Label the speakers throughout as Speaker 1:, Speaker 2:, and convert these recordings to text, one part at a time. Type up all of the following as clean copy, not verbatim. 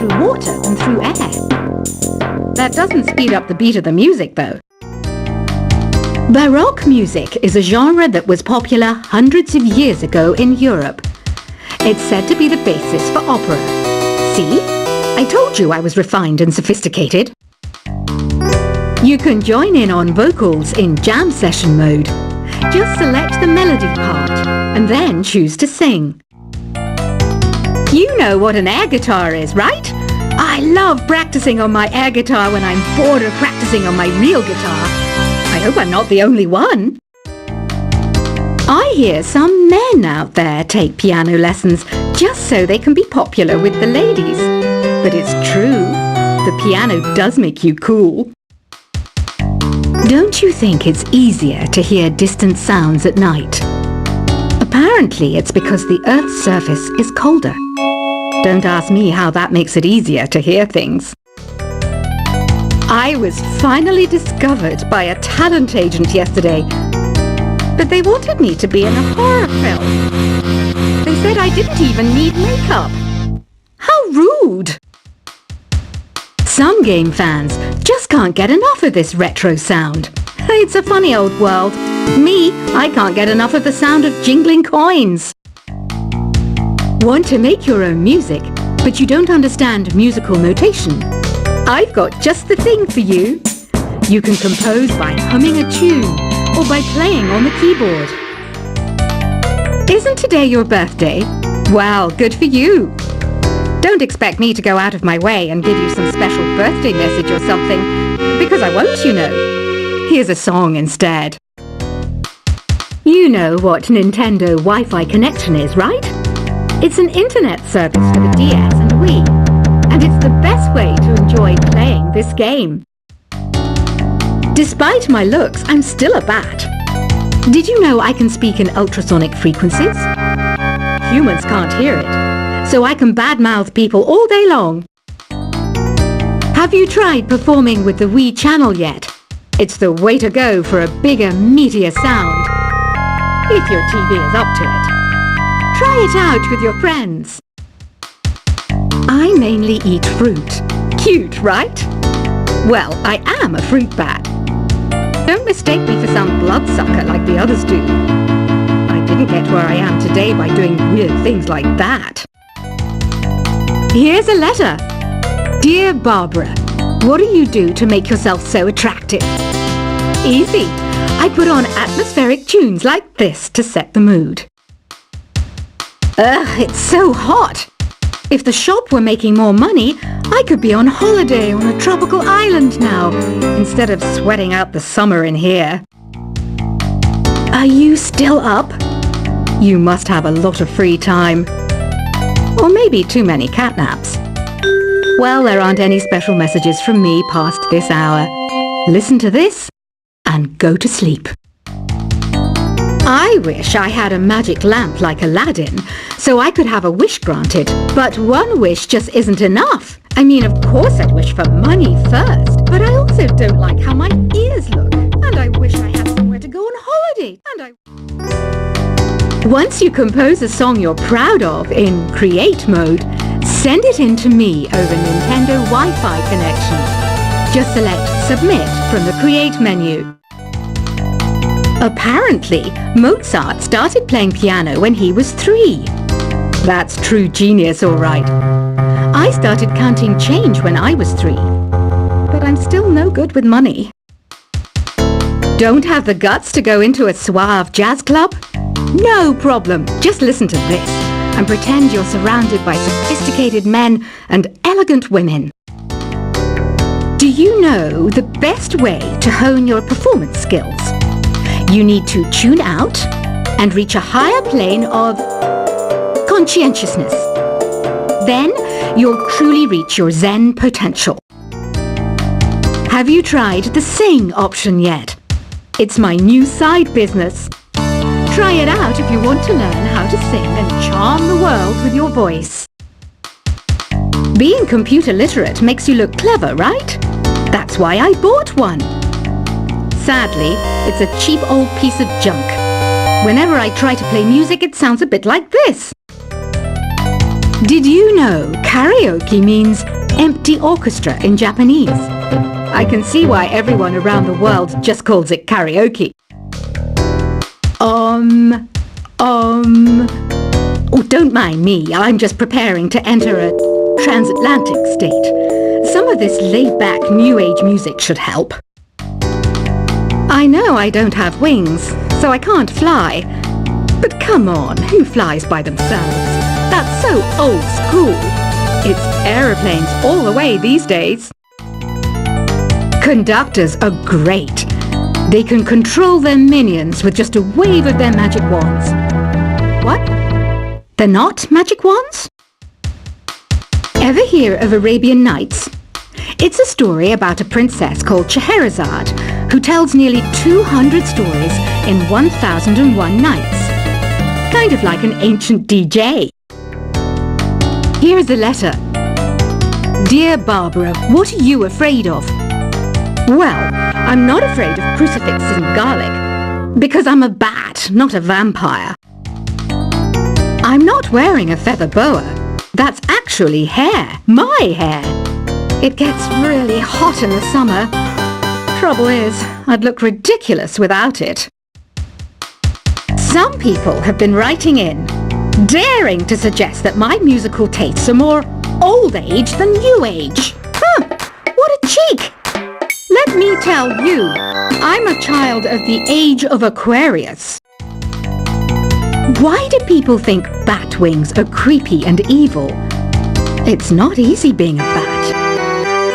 Speaker 1: through water than through air. That doesn't speed up the beat of the music, though. Baroque music is a genre that was popular hundreds of years ago in Europe. It's said to be the basis for opera. See? I told you I was refined and sophisticated. You can join in on vocals in jam session mode. Just select the melody part and then choose to sing. You know what an air guitar is, right? I love practicing on my air guitar when I'm bored of practicing on my real guitar. I hope I'm not the only one. I hear some men out there take piano lessons just so they can be popular with the ladies. But it's true, the piano does make you cool. Don't you think it's easier to hear distant sounds at night? Apparently it's because the Earth's surface is colder. Don't ask me how that makes it easier to hear things. I was finally discovered by a talent agent yesterday, but they wanted me to be in a horror film. They said I didn't even need makeup. How rude! Some game fans just can't get enough of this retro sound. It's a funny old world. Me, I can't get enough of the sound of jingling coins. Want to make your own music, but you don't understand musical notation? I've got just the thing for you. You can compose by humming a tune or by playing on the keyboard. Isn't today your birthday? Well, good for you. Don't expect me to go out of my way and give you some special birthday message or something, because I won't, you know. Here's a song instead. You know what Nintendo Wi-Fi connection is, right? It's an internet service for the DS and Wii, and it's the best way to enjoy playing this game. Despite my looks, I'm still a bat. Did you know I can speak in ultrasonic frequencies? Humans can't hear it, so I can badmouth people all day long. Have you tried performing with the Wii channel yet? It's the way to go for a bigger, meatier sound. If your TV is up to it. Try it out with your friends. I mainly eat fruit. Cute, right? Well, I am a fruit bat. Don't mistake me for some bloodsucker like the others do. I didn't get where I am today by doing weird things like that. Here's a letter. Dear Barbara, what do you do to make yourself so attractive? Easy. I put on atmospheric tunes like this to set the mood. Ugh, it's so hot. If the shop were making more money, I could be on holiday on a tropical island now, instead of sweating out the summer in here. Are you still up? You must have a lot of free time. Or maybe too many catnaps. Well, there aren't any special messages from me past this hour. Listen to this and go to sleep. I wish I had a magic lamp like Aladdin, so I could have a wish granted. But one wish just isn't enough. I mean, of course I'd wish for money first, but I also don't like how my ears look. And I wish I had somewhere to go on holiday. Once you compose a song you're proud of in Create mode, send it in to me over Nintendo Wi-Fi connection. Just select Submit from the Create menu. Apparently, Mozart started playing piano when he was 3. That's true genius, all right. I started counting change when I was 3. But I'm still no good with money. Don't have the guts to go into a suave jazz club? No problem. Just listen to this and pretend you're surrounded by sophisticated men and elegant women. Do you know the best way to hone your performance skills? You need to tune out and reach a higher plane of conscientiousness. Then you'll truly reach your Zen potential. Have you tried the Sing option yet? It's my new side business. Try it out if you want to learn how to sing and charm the world with your voice. Being computer literate makes you look clever, right? That's why I bought one. Sadly, it's a cheap old piece of junk. Whenever I try to play music, it sounds a bit like this. Did you know karaoke means empty orchestra in Japanese? I can see why everyone around the world just calls it karaoke. Oh, don't mind me. I'm just preparing to enter a transatlantic state. Some of this laid-back New Age music should help. I know I don't have wings, so I can't fly. But come on, who flies by themselves? That's so old school. It's aeroplanes all the way these days. Conductors are great. They can control their minions with just a wave of their magic wands. What? They're not magic wands? Ever hear of Arabian Nights? It's a story about a princess called Scheherazade who tells nearly 200 stories in 1001 nights. Kind of like an ancient DJ. Here is a letter. Dear Barbara, what are you afraid of? Well, I'm not afraid of crucifixes and garlic, because I'm a bat, not a vampire. I'm not wearing a feather boa. That's actually hair, my hair. It gets really hot in the summer. Trouble is, I'd look ridiculous without it. Some people have been writing in, daring to suggest that my musical tastes are more old age than new age. What a cheek! Let me tell you, I'm a child of the age of Aquarius. Why do people think bat wings are creepy and evil? It's not easy being a bat.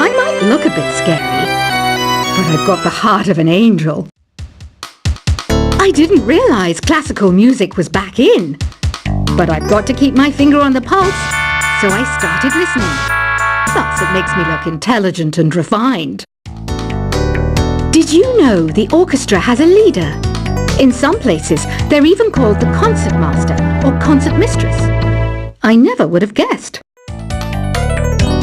Speaker 1: I might look a bit scary, but I've got the heart of an angel. I didn't realize classical music was back in, but I've got to keep my finger on the pulse, so I started listening. Plus, it makes me look intelligent and refined. Did you know the orchestra has a leader? In some places, they're even called the concert master or concert mistress. I never would have guessed.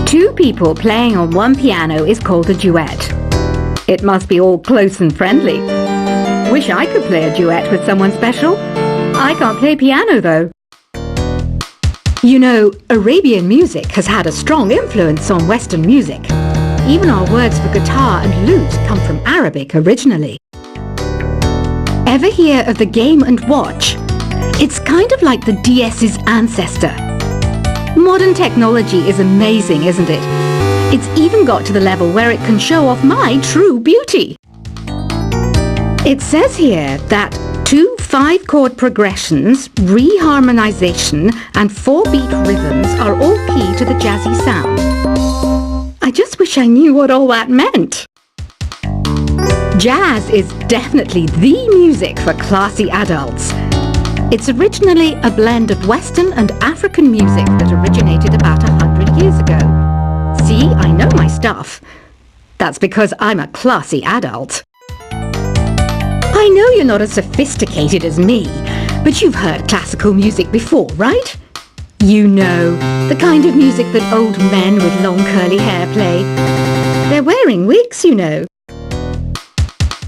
Speaker 1: Two people playing on one piano is called a duet. It must be all close and friendly. Wish I could play a duet with someone special. I can't play piano though. You know, Arabian music has had a strong influence on Western music. Even our words for guitar and lute come from Arabic originally. Ever hear of the Game & Watch? It's kind of like the DS's ancestor. Modern technology is amazing, isn't it? It's even got to the level where it can show off my true beauty. It says here that 2 5-chord progressions, reharmonization and 4-beat rhythms are all key to the jazzy sound. I just wish I knew what all that meant. Jazz is definitely the music for classy adults. It's originally a blend of Western and African music that originated about 100 years ago. See, I know my stuff. That's because I'm a classy adult. I know you're not as sophisticated as me, but you've heard classical music before, right? You know, the kind of music that old men with long curly hair play. They're wearing wigs, you know.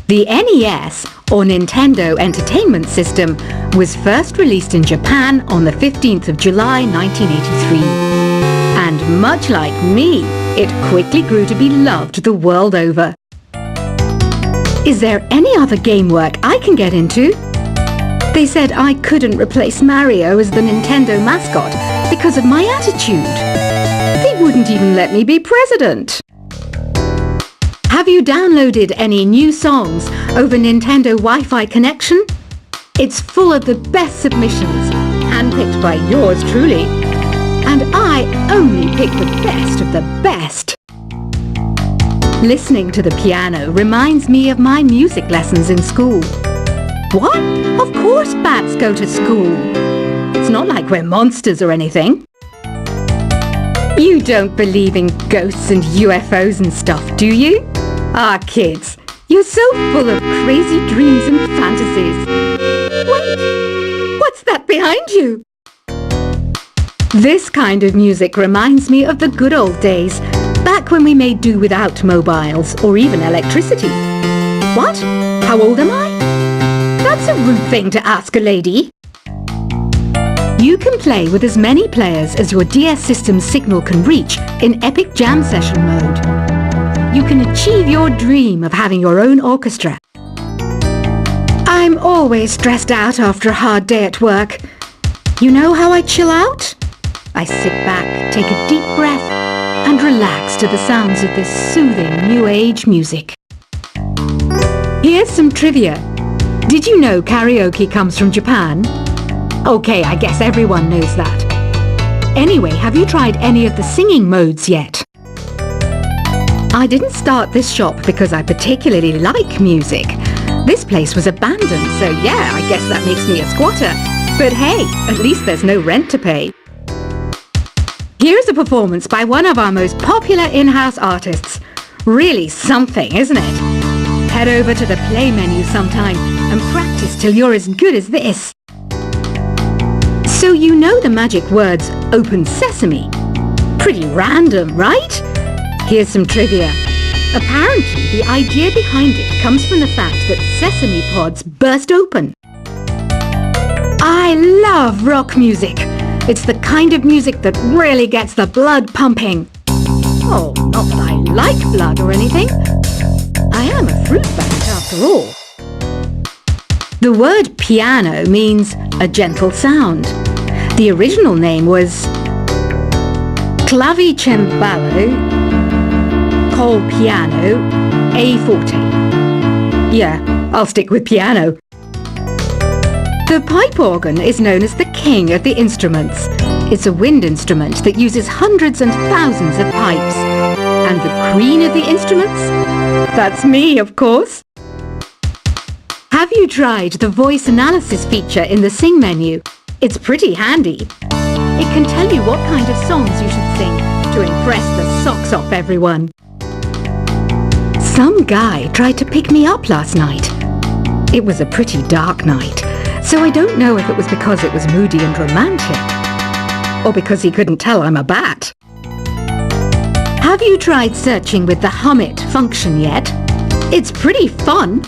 Speaker 1: The NES, or Nintendo Entertainment System, was first released in Japan on the 15th of July 1983. And much like me, it quickly grew to be loved the world over. Is there any other game work I can get into? They said I couldn't replace Mario as the Nintendo mascot because of my attitude. They wouldn't even let me be president. Have you downloaded any new songs over Nintendo Wi-Fi connection? It's full of the best submissions, handpicked by yours truly. And I only pick the best of the best. Listening to the piano reminds me of my music lessons in school. What? Of course bats go to school. It's not like we're monsters or anything. You don't believe in ghosts and UFOs and stuff, do you? Ah, kids, you're so full of crazy dreams and fantasies. Wait, what's that behind you? This kind of music reminds me of the good old days, back when we made do without mobiles or even electricity. What? How old am I? That's a rude thing to ask a lady. You can play with as many players as your DS system's signal can reach in epic jam session mode. You can achieve your dream of having your own orchestra. I'm always stressed out after a hard day at work. You know how I chill out? I sit back, take a deep breath, and relax to the sounds of this soothing new age music. Here's some trivia. Did you know karaoke comes from Japan? Okay, I guess everyone knows that. Anyway, have you tried any of the singing modes yet? I didn't start this shop because I particularly like music. This place was abandoned, so yeah, I guess that makes me a squatter. But hey, at least there's no rent to pay. Here's a performance by one of our most popular in-house artists. Really something, isn't it? Head over to the play menu sometime and practice till you're as good as this. So you know the magic words "Open Sesame"? Pretty random, right? Here's some trivia. Apparently, the idea behind it comes from the fact that sesame pods burst open. I love rock music. It's the kind of music that really gets the blood pumping. Oh, not that I like blood or anything. I am a fruit bat after all. The word piano means a gentle sound. The original name was clavicembalo col piano a forte. Yeah, I'll stick with piano. The pipe organ is known as the king of the instruments. It's a wind instrument that uses hundreds and thousands of pipes. And the queen of the instruments? That's me, of course. Have you tried the voice analysis feature in the Sing menu? It's pretty handy. It can tell you what kind of songs you should sing to impress the socks off everyone. Some guy tried to pick me up last night. It was a pretty dark night, so I don't know if it was because it was moody and romantic, or because he couldn't tell I'm a bat. Have you tried searching with the Hum It function yet? It's pretty fun.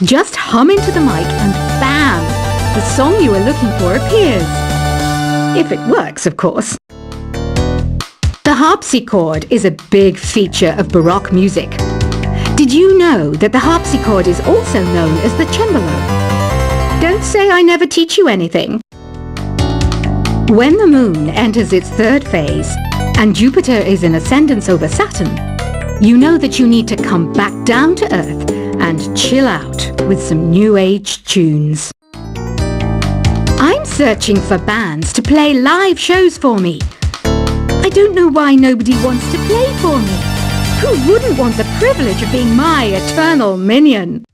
Speaker 1: Just hum into the mic and bam! The song you were looking for appears. If it works, of course. The harpsichord is a big feature of Baroque music. Did you know that the harpsichord is also known as the cembalo? Don't say I never teach you anything. When the moon enters its third phase and Jupiter is in ascendance over Saturn, you know that you need to come back down to Earth and chill out with some new age tunes. I'm searching for bands to play live shows for me. I don't know why nobody wants to play for me. Who wouldn't want the privilege of being my eternal minion?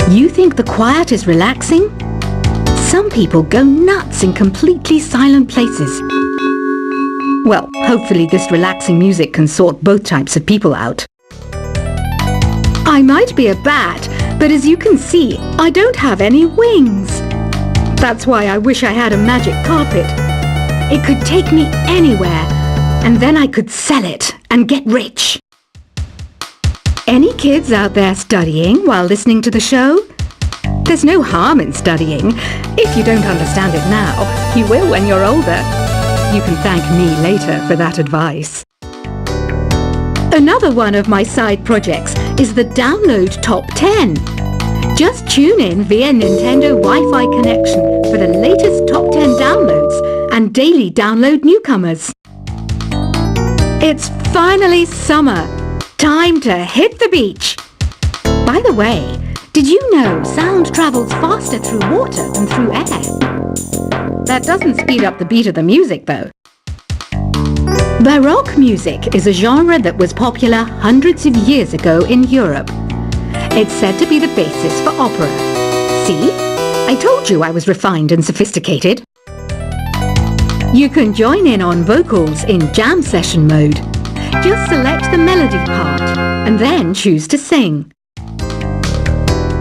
Speaker 1: You think the quiet is relaxing? Some people go nuts in completely silent places. Well, hopefully this relaxing music can sort both types of people out. I might be a bat, but as you can see, I don't have any wings. That's why I wish I had a magic carpet. It could take me anywhere, and then I could sell it and get rich. Any kids out there studying while listening to the show? There's no harm in studying. If you don't understand it now, you will when you're older. You can thank me later for that advice. Another one of my side projects is the Download Top 10. Just tune in via Nintendo Wi-Fi connection for the latest top 10 downloads and daily download newcomers. It's finally summer. Time to hit the beach. By the way, did you know sound travels faster through water than through air? That doesn't speed up the beat of the music, though. Baroque music is a genre that was popular hundreds of years ago in Europe. It's said to be the basis for opera. See? I told you I was refined and sophisticated. You can join in on vocals in jam session mode. Just select the melody part and then choose to sing.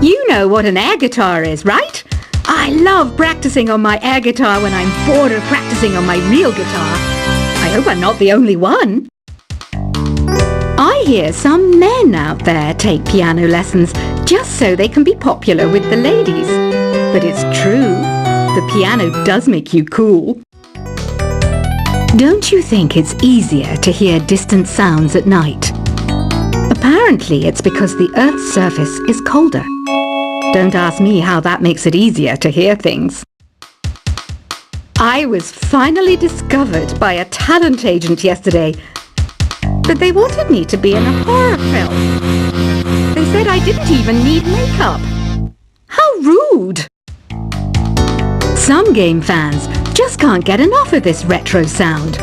Speaker 1: You know what an air guitar is, right? I love practicing on my air guitar when I'm bored of practicing on my real guitar. I hope I'm not the only one. I hear some men out there take piano lessons just so they can be popular with the ladies. But it's true. The piano does make you cool. Don't you think it's easier to hear distant sounds at night? Apparently it's because the Earth's surface is colder. Don't ask me how that makes it easier to hear things. I was finally discovered by a talent agent yesterday, but they wanted me to be in a horror film. They said I didn't even need makeup. How rude! Some game fans just can't get enough of this retro sound.